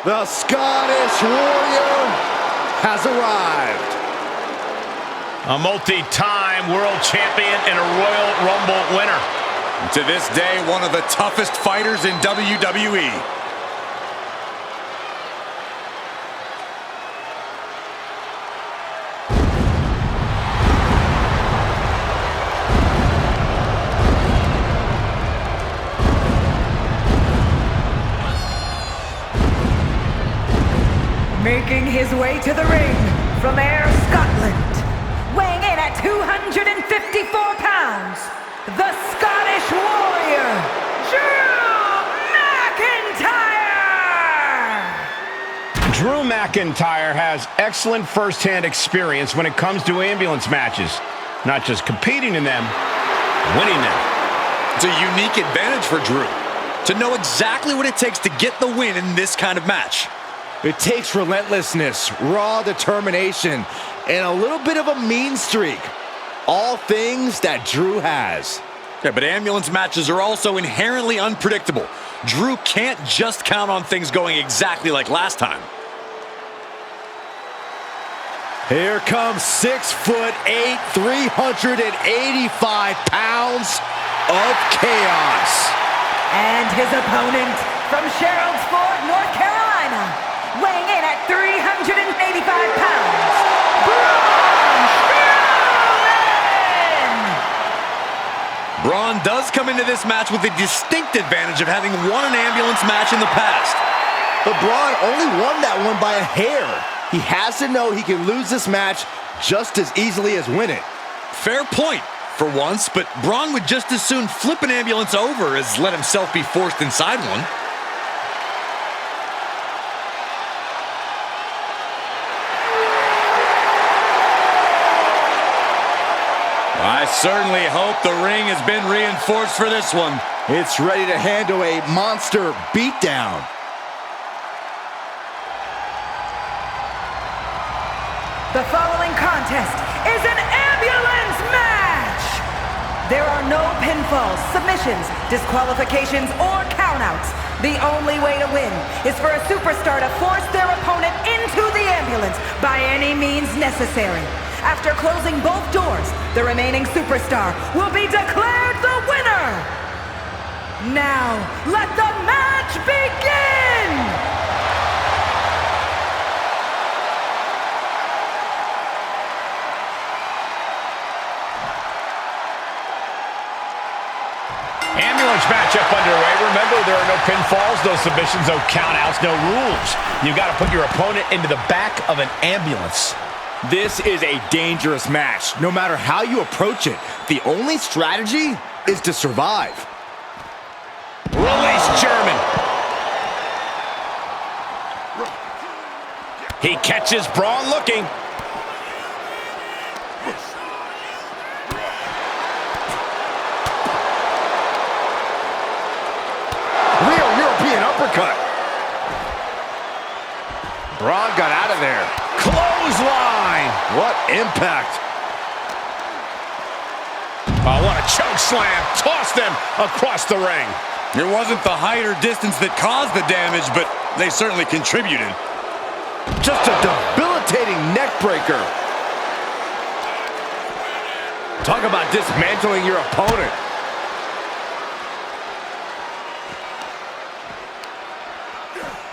The Scottish Warrior has arrived. A multi-time world champion and a Royal Rumble winner. To this day, one of the toughest fighters in WWE. Making his way to the ring from Ayr, Scotland, weighing in at 254 pounds, the Scottish Warrior, Drew McIntyre! Drew McIntyre has excellent first-hand experience when it comes to ambulance matches. Not just competing in them, winning them. It's a unique advantage for Drew to know exactly what it takes to get the win in this kind of match. It takes relentlessness, raw determination, and a little bit of a mean streak. All things that Drew has. Yeah, but ambulance matches are also inherently unpredictable. Drew can't just count on things going exactly like last time. Here comes 6'8", 385 pounds of chaos. And his opponent from Sherrills Ford, North Carolina, weighing in at 385 pounds, Braun Strowman! Braun does come into this match with the distinct advantage of having won an ambulance match in the past. But Braun only won that one by a hair. He has to know he can lose this match just as easily as win it. Fair point for once, but Braun would just as soon flip an ambulance over as let himself be forced inside one. I certainly hope the ring has been reinforced for this one. It's ready to handle a monster beatdown. The following contest is an ambulance match! There are no pinfalls, submissions, disqualifications, or countouts. The only way to win is for a superstar to force their opponent into the ambulance by any means necessary. After closing both doors, the remaining superstar will be declared the winner! Now, let the match begin! Ambulance matchup underway. Remember, there are no pinfalls, no submissions, no countouts, no rules. You've got to put your opponent into the back of an ambulance. This is a dangerous match. No matter how you approach it, the only strategy is to survive. Release German. He catches Braun looking. Real European uppercut. Braun got out of there. Clothesline. What impact. Oh, what a choke slam. Tossed them across the ring. It wasn't the height or distance that caused the damage, but they certainly contributed. Just a debilitating neck breaker. Talk about dismantling your opponent.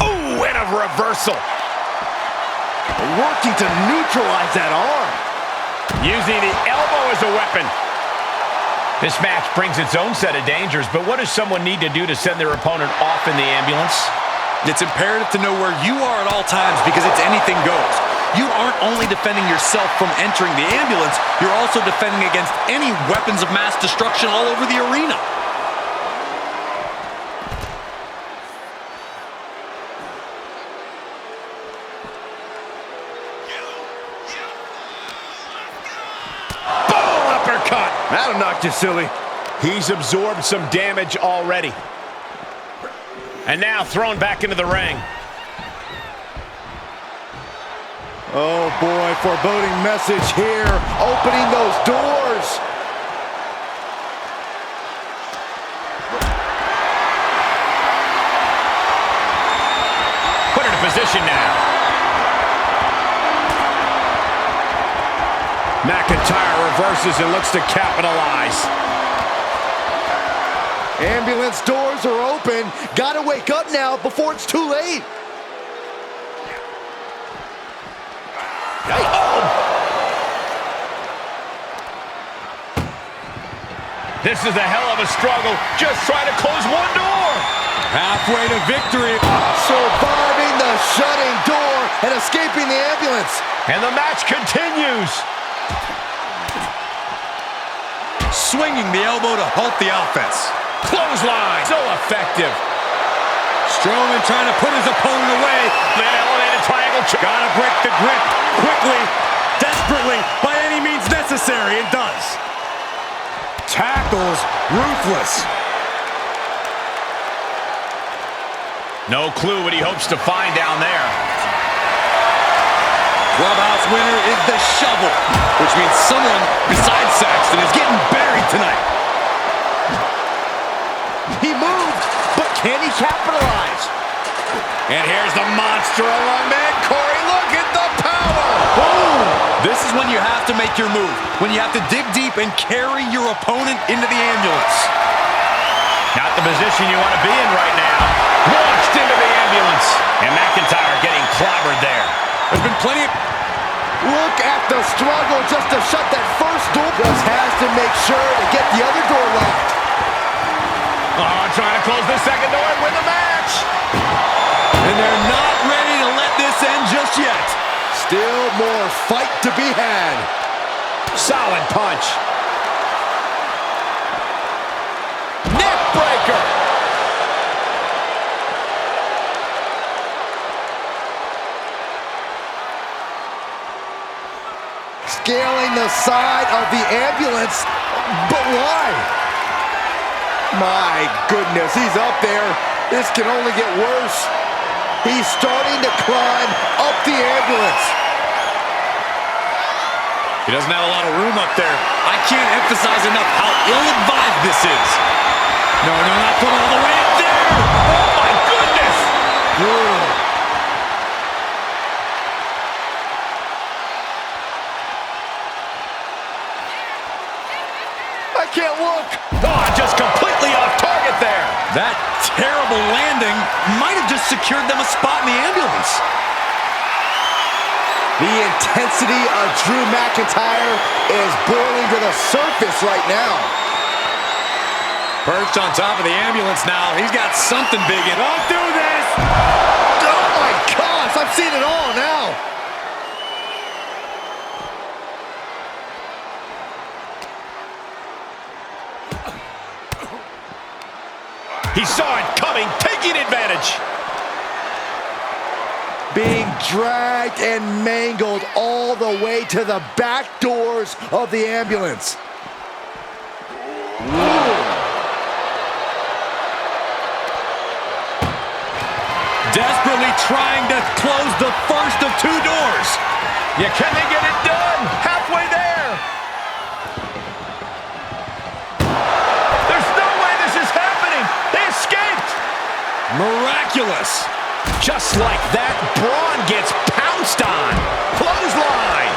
Oh, and a reversal. Working to neutralize that arm. Using the elbow as a weapon. This match brings its own set of dangers, but what does someone need to do to send their opponent off in the ambulance? It's imperative to know where you are at all times because it's anything goes. You aren't only defending yourself from entering the ambulance, you're also defending against any weapons of mass destruction all over the arena. Boom! Uppercut! That'll knock you silly. He's absorbed some damage already. And now thrown back into the ring. Oh boy, foreboding message here. Opening those doors. Put it position now. McIntyre reverses and looks to capitalize. Ambulance doors are open. Gotta wake up now before it's too late. This is a hell of a struggle. Just trying to close one door. Halfway to victory. Surviving the shutting door and escaping the ambulance. And the match continues. Swinging the elbow to halt the offense. Clothesline. So effective. Strowman trying to put his opponent away. That elevated triangle. Gotta break the grip quickly, desperately, by any means necessary. It does. Tackles ruthless. No clue what he hopes to find down there. Clubhouse winner is the shovel, which means someone besides Saxton is getting buried tonight. He moved, but can he capitalize? And here's the monster along man. Corey, look at the power. Boom! This is when you have to make your move. When you have to dig deep and carry your opponent into the ambulance. Not the position you want to be in right now. Launched into the ambulance. And McIntyre getting clobbered there. There's been plenty of... Look at the struggle just to shut that first door. Just has to make sure to get the other door locked. Oh, trying to close the second door and win the match. And they're not ready to let this end just yet. Still more fight to be had. Solid punch. Neck breaker. Scaling the side of the ambulance, but why? My goodness, he's up there. This can only get worse. He's starting to climb up the ambulance. He doesn't have a lot of room up there. I can't emphasize enough how ill-advised this is. No, not going all the way up there. Oh, my goodness. Brutal. I can't look. Oh, just completely off target there. That terrible landing might have just secured them a spot in the ambulance. The intensity of Drew McIntyre is boiling to the surface right now. Perched on top of the ambulance now. He's got something big in. Don't do this! Oh my gosh, I've seen it all now. He saw it coming, taking advantage. Being dragged and mangled all the way to the back doors of the ambulance. Desperately trying to close the first of two doors. Yeah, can they get it done? Halfway there. There's no way this is happening. They escaped. Miraculous. Just like that, Braun gets pounced on. Clothesline.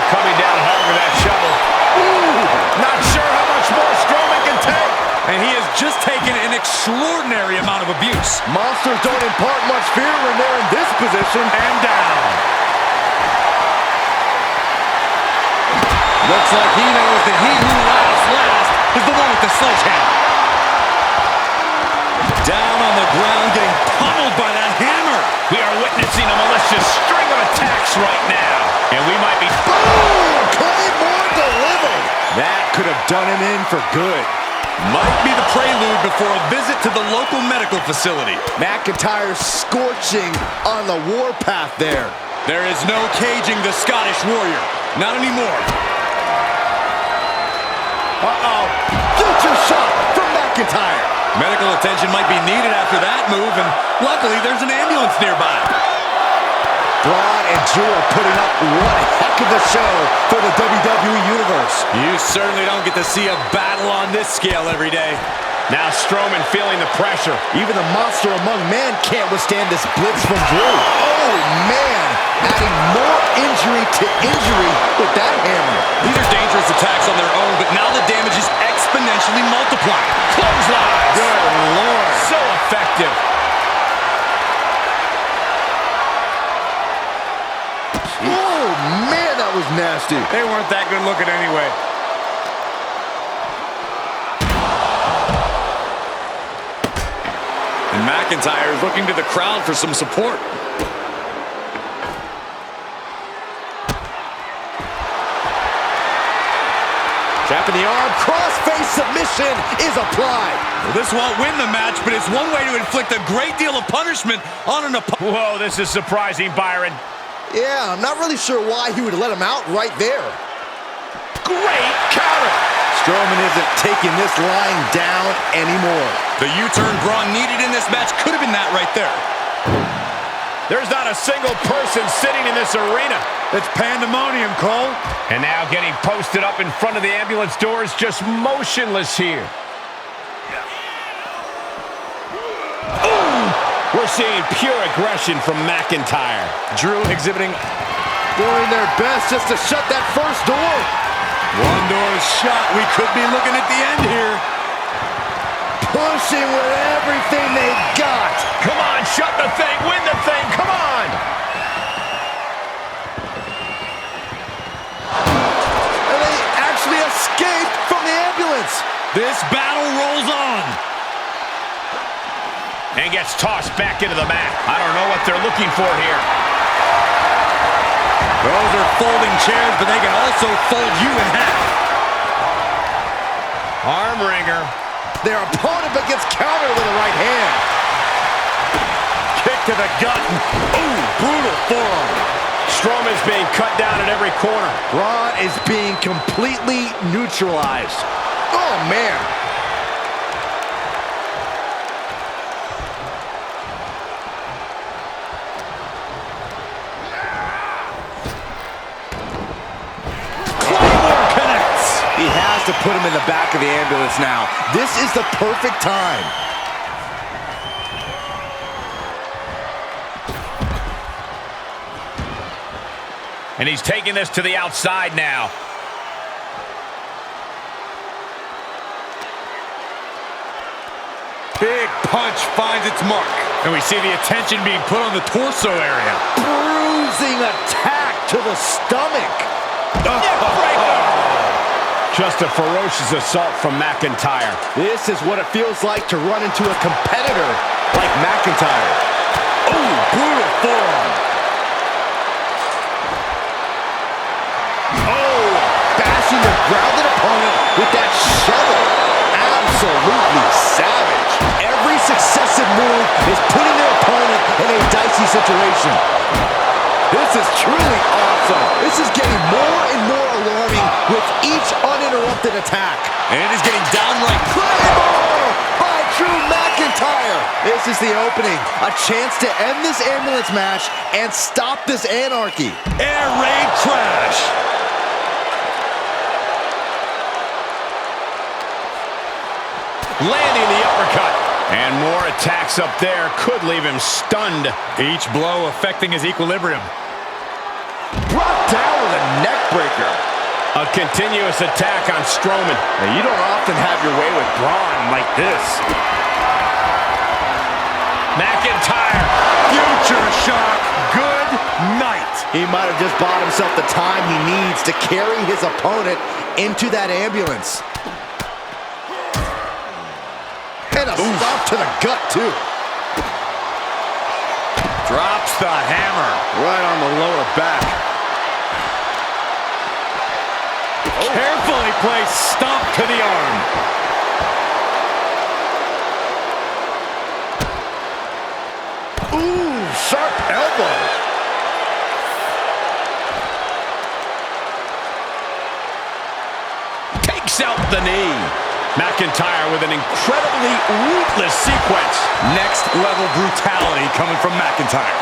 Coming down hard with that shovel. Ooh, not sure how much more Strowman can take. And he has just taken an extraordinary amount of abuse. Monsters don't impart much fear when they're in this position. And down. Looks like he knows that he who laughs last is the one with the sledgehammer. Down on the ground, getting pummeled by that hammer. We are witnessing a malicious string of attacks right now. And we might be... Boom! Claymore delivered. That could have done him in for good. Might be the prelude before a visit to the local medical facility. McIntyre scorching on the warpath there. There is no caging the Scottish Warrior. Not anymore. Uh-oh. Future shot from McIntyre. Medical attention might be needed after that move, and luckily there's an ambulance nearby. Braun and Drew are putting up one heck of a show for the WWE Universe. You certainly don't get to see a battle on this scale every day. Now Strowman feeling the pressure. Even the monster among men can't withstand this blitz from Drew. Oh, man. Adding more injury to injury with that hammer. These are dangerous attacks on their own, but now the damage is exponentially multiplied. Clothesline. Good Lord. So effective. Oh, man, that was nasty. They weren't that good looking anyway. And McIntyre is looking to the crowd for some support. Trapping the arm, cross-face submission is applied. Well, this won't win the match, but it's one way to inflict a great deal of punishment on an opponent. Whoa, this is surprising, Byron. Yeah, I'm not really sure why he would let him out right there. Great counter. Strowman isn't taking this lying down anymore. The U-turn Braun needed in this match could have been that right there. There's not a single person sitting in this arena. It's pandemonium, Cole. And now getting posted up in front of the ambulance doors, just motionless here. Ooh! We're seeing pure aggression from McIntyre. Drew exhibiting Doing their best just to shut that first door. one door shot. We could be looking at the end here. Pushing with everything they've got. Come on, shut the thing, win the thing, come on! And they actually escaped from the ambulance. This battle rolls on. And gets tossed back into the mat. I don't know what they're looking for here. Those are folding chairs, but they can also fold you in half. Arm wringer. Their opponent but gets countered with a right hand. Kick to the gut. Ooh, brutal forearm. Strowman's being cut down at every corner. Braun is being completely neutralized. Oh, man. He has to put him in the back of the ambulance now. This is the perfect time. And he's taking this to the outside now. Big punch finds its mark. And we see the attention being put on the torso area. Bruising attack to the stomach. Just a ferocious assault from McIntyre. This is what it feels like to run into a competitor like McIntyre. Ooh, brutal forearm. Oh, bashing the grounded opponent with that shovel. Absolutely savage. Every successive move is putting their opponent in a dicey situation. This is truly awesome. This is getting more and more alarming with each uninterrupted attack. And it is getting downright Claymore by Drew McIntyre. This is the opening. A chance to end this ambulance match and stop this anarchy. air raid crash. Landing the uppercut. And more attacks up there could leave him stunned. Each blow affecting his equilibrium. Brought down with a neck breaker. A continuous attack on Strowman. Now, you don't often have your way with Braun like this. McIntyre. Future shock. Good night. He might have just bought himself the time he needs to carry his opponent into that ambulance. And a stop to the gut, too. Drops the hammer. Right on the lower back. Carefully placed stomp to the arm. Ooh, sharp elbow. Takes out the knee. McIntyre with an incredibly ruthless sequence. Next level brutality coming from McIntyre.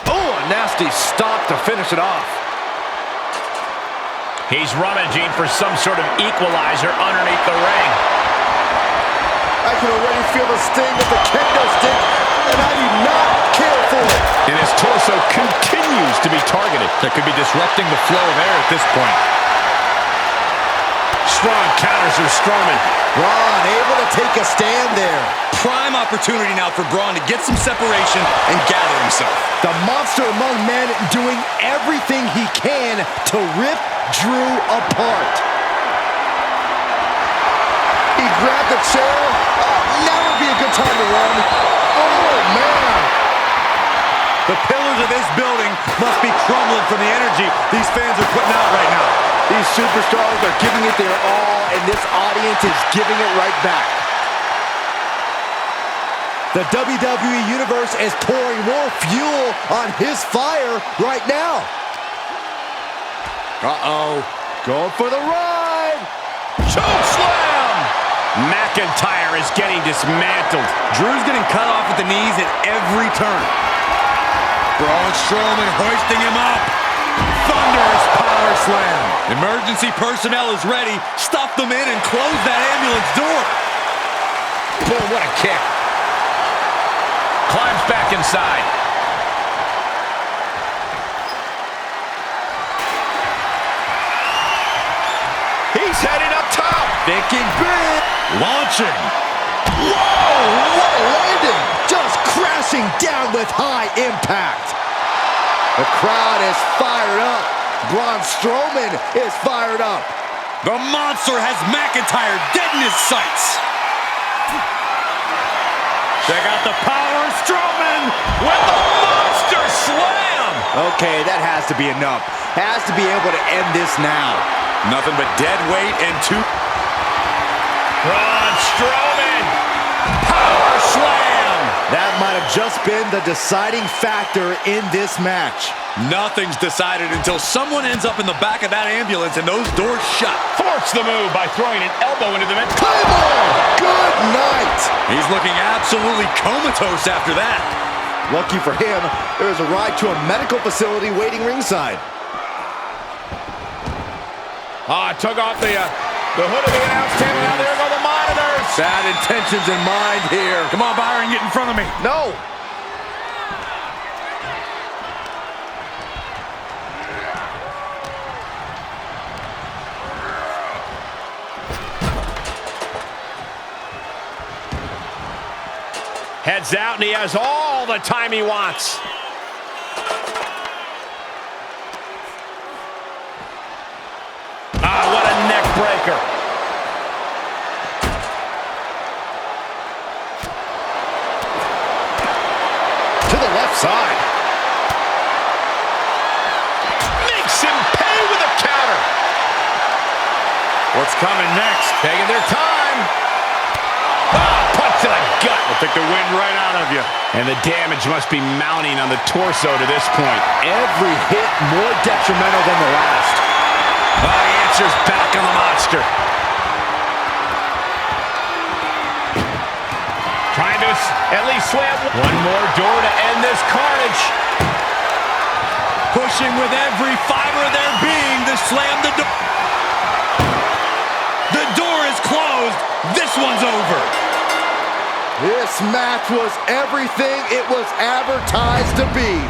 Oh, a nasty stop to finish it off. He's rummaging for some sort of equalizer underneath the ring. I can already feel the sting of the kendo stick, and I do not care for it. And his torso continues to be targeted. That could be disrupting the flow of air at this point. Strong counters are Strowman. Braun able to take a stand there. Prime opportunity now for Braun to get some separation and gather himself. The monster among men doing everything he can to rip Drew apart. He grabbed the chair. Now would be a good time to run. Oh, man. The pillars of this building must be crumbling from the energy these fans are putting out right now. These superstars are giving it their all, and this audience is giving it right back. The WWE Universe is pouring more fuel on his fire right now. Uh-oh. Going for the ride. Choke slam! McIntyre is getting dismantled. Drew's getting cut off at the knees at every turn. Braun Strowman hoisting him up. Thunderous power slam. Emergency personnel is ready. Stuff them in and close that ambulance door. Boom, what a kick. Climbs back inside. He's headed up top. Thinking big. Launching. Whoa, what a landing. Just crashing down with high impact. The crowd is fired up. Braun Strowman is fired up. The monster has McIntyre dead in his sights. Check out the power of Strowman with the monster slam. Okay, that has to be enough. Has to be able to end this now. Nothing but dead weight and two. Braun Strowman. Power slam. That might have just been the deciding factor in this match. Nothing's decided until someone ends up in the back of that ambulance and those doors shut. Force the move by throwing an elbow into the mid. Claymore! Good night! He's looking absolutely comatose after that. Lucky for him, there is a ride to a medical facility waiting ringside. Took off the hood of the announce table. Now there go the monitors. Bad intentions in mind here. Come on, Byron, get in front of me. No! Heads out, and he has all the time he wants. What a neck breaker. To the left side. Makes him pay with a counter. What's coming next? Taking their time. Punch to the gut. I'll take the wind right out of you. And the damage must be mounting on the torso to this point. Every hit more detrimental than the last. The answer's back on the monster. Trying to at least slam. One more door to end this carnage. Pushing with every fiber of their being to slam the door. The door is closed. This one's over. This match was everything it was advertised to be.